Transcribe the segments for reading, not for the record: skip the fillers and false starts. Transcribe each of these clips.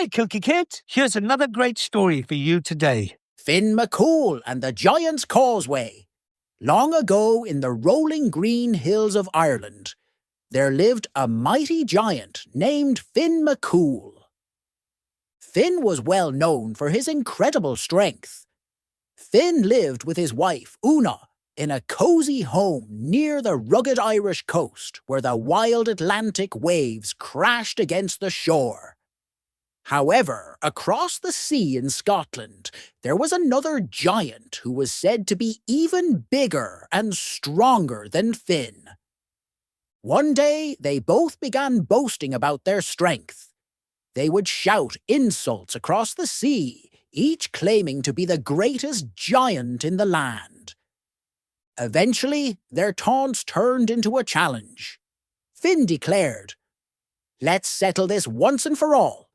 Hi, Kilky Kid. Here's another great story for you today. Finn MacCool and the Giant's Causeway. Long ago in the rolling green hills of Ireland, there lived a mighty giant named Finn MacCool. Finn was well known for his incredible strength. Finn lived with his wife, Oonagh, in a cosy home near the rugged Irish coast where the wild Atlantic waves crashed against the shore. However, across the sea in Scotland, there was another giant who was said to be even bigger and stronger than Finn. One day, they both began boasting about their strength. They would shout insults across the sea, each claiming to be the greatest giant in the land. Eventually, their taunts turned into a challenge. Finn declared, "Let's settle this once and for all.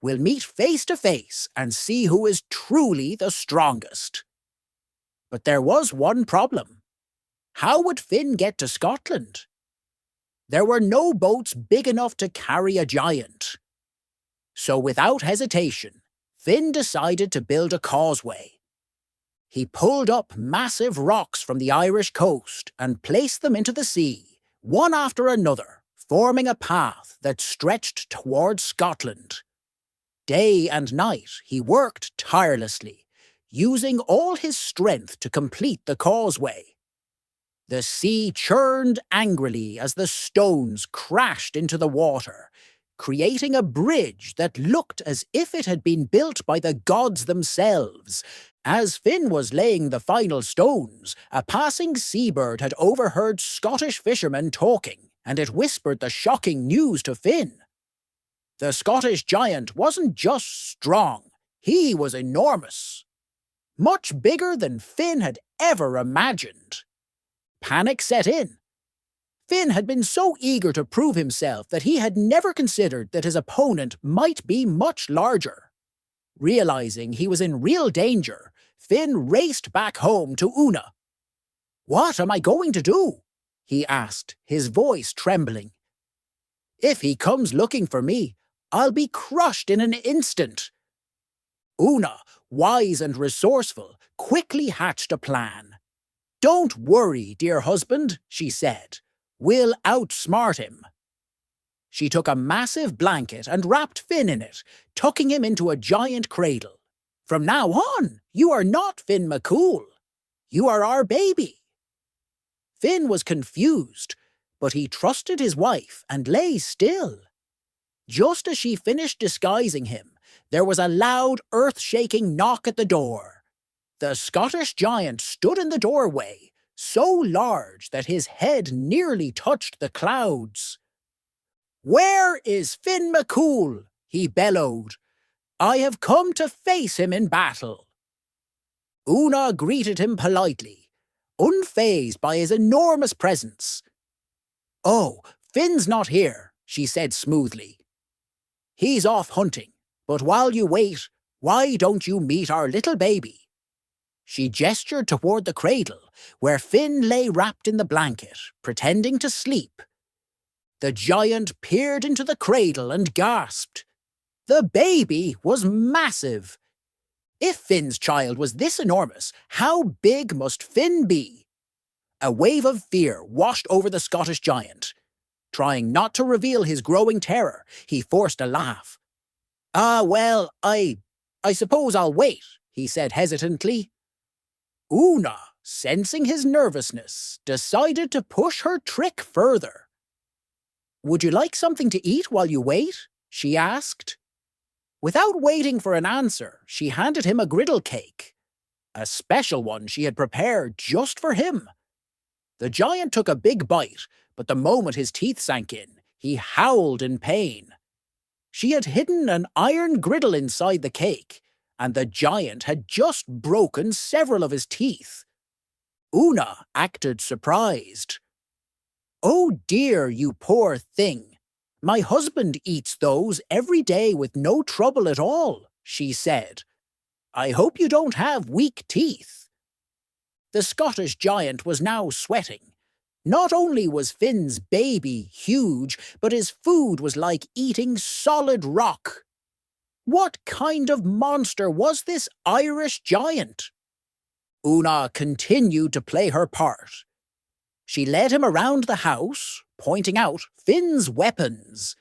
We'll meet face to face and see who is truly the strongest." But there was one problem. How would Finn get to Scotland? There were no boats big enough to carry a giant. So without hesitation, Finn decided to build a causeway. He pulled up massive rocks from the Irish coast and placed them into the sea, one after another, forming a path that stretched towards Scotland. Day and night he worked tirelessly, using all his strength to complete the causeway. The sea churned angrily as the stones crashed into the water, creating a bridge that looked as if it had been built by the gods themselves. As Finn was laying the final stones, a passing seabird had overheard Scottish fishermen talking, and it whispered the shocking news to Finn. The Scottish giant wasn't just strong, he was enormous. Much bigger than Finn had ever imagined. Panic set in. Finn had been so eager to prove himself that he had never considered that his opponent might be much larger. Realizing he was in real danger, Finn raced back home to Oonagh. "What am I going to do?" he asked, his voice trembling. "If he comes looking for me, I'll be crushed in an instant." Oonagh, wise and resourceful, quickly hatched a plan. "Don't worry, dear husband," she said. "We'll outsmart him." She took a massive blanket and wrapped Finn in it, tucking him into a giant cradle. "From now on, you are not Finn MacCool. You are our baby." Finn was confused, but he trusted his wife and lay still. Just as she finished disguising him, there was a loud, earth-shaking knock at the door. The Scottish giant stood in the doorway, so large that his head nearly touched the clouds. "Where is Finn MacCool?" he bellowed. "I have come to face him in battle." Oonagh greeted him politely, unfazed by his enormous presence. "Oh, Finn's not here," she said smoothly. "He's off hunting, but while you wait, why don't you meet our little baby?" She gestured toward the cradle, where Finn lay wrapped in the blanket, pretending to sleep. The giant peered into the cradle and gasped. The baby was massive. If Finn's child was this enormous, how big must Finn be? A wave of fear washed over the Scottish giant. Trying not to reveal his growing terror, he forced a laugh. Well, I suppose I'll wait," he said hesitantly. Oonagh, sensing his nervousness, decided to push her trick further. "Would you like something to eat while you wait?" she asked. Without waiting for an answer, she handed him a griddle cake, a special one she had prepared just for him. The giant took a big bite, but the moment his teeth sank in, he howled in pain. She had hidden an iron griddle inside the cake, and the giant had just broken several of his teeth. Oonagh acted surprised. "Oh dear, you poor thing. My husband eats those every day with no trouble at all," she said. "I hope you don't have weak teeth." The Scottish giant was now sweating. Not only was Finn's baby huge, but his food was like eating solid rock. What kind of monster was this Irish giant? Oonagh continued to play her part. She led him around the house, pointing out Finn's weapons,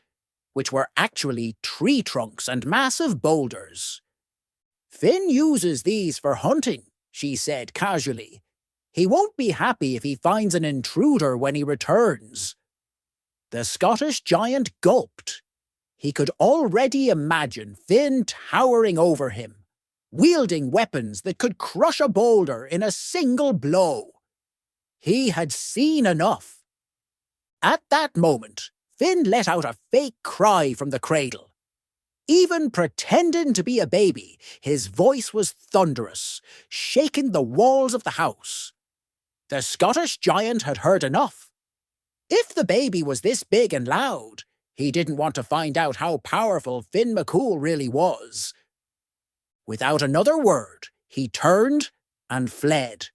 which were actually tree trunks and massive boulders. Finn uses these for hunting, she said casually. He won't be happy if he finds an intruder when he returns. The Scottish giant gulped. He could already imagine Finn towering over him, wielding weapons that could crush a boulder in a single blow. He had seen enough. At that moment, Finn let out a fake cry from the cradle. Even pretending to be a baby, his voice was thunderous, shaking the walls of the house. The Scottish giant had heard enough. If the baby was this big and loud, he didn't want to find out how powerful Finn MacCool really was. Without another word, he turned and fled.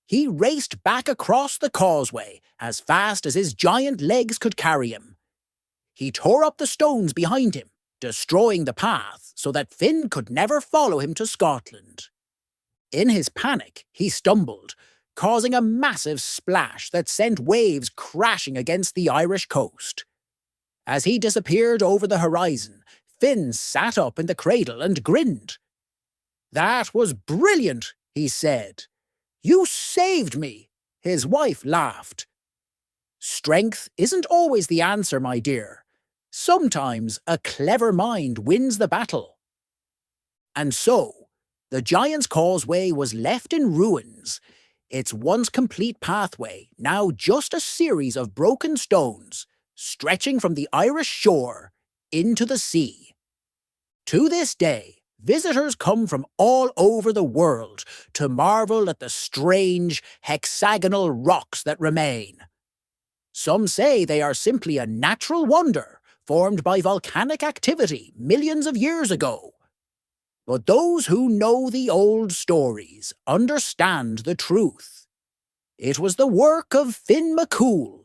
He raced back across the causeway as fast as his giant legs could carry him. He tore up the stones behind him, destroying the path so that Finn could never follow him to Scotland. In his panic, he stumbled, causing a massive splash that sent waves crashing against the Irish coast. As he disappeared over the horizon, Finn sat up in the cradle and grinned. "That was brilliant," he said. "You saved me." His wife laughed. "Strength isn't always the answer, my dear. Sometimes a clever mind wins the battle." And so, the Giant's Causeway was left in ruins, its once complete pathway now just a series of broken stones, stretching from the Irish shore into the sea. To this day, visitors come from all over the world to marvel at the strange, hexagonal rocks that remain. Some say they are simply a natural wonder formed by volcanic activity millions of years ago. But those who know the old stories understand the truth. It was the work of Finn MacCool,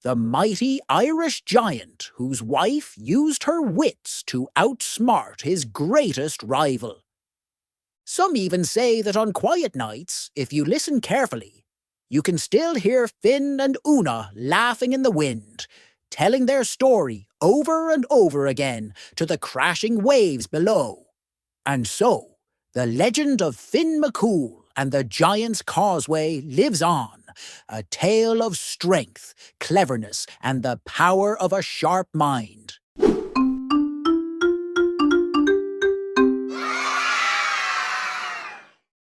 the mighty Irish giant whose wife used her wits to outsmart his greatest rival. Some even say that on quiet nights, if you listen carefully, you can still hear Finn and Oonagh laughing in the wind, telling their story over and over again to the crashing waves below. And so, the legend of Finn MacCool and the Giant's Causeway lives on, a tale of strength, cleverness, and the power of a sharp mind.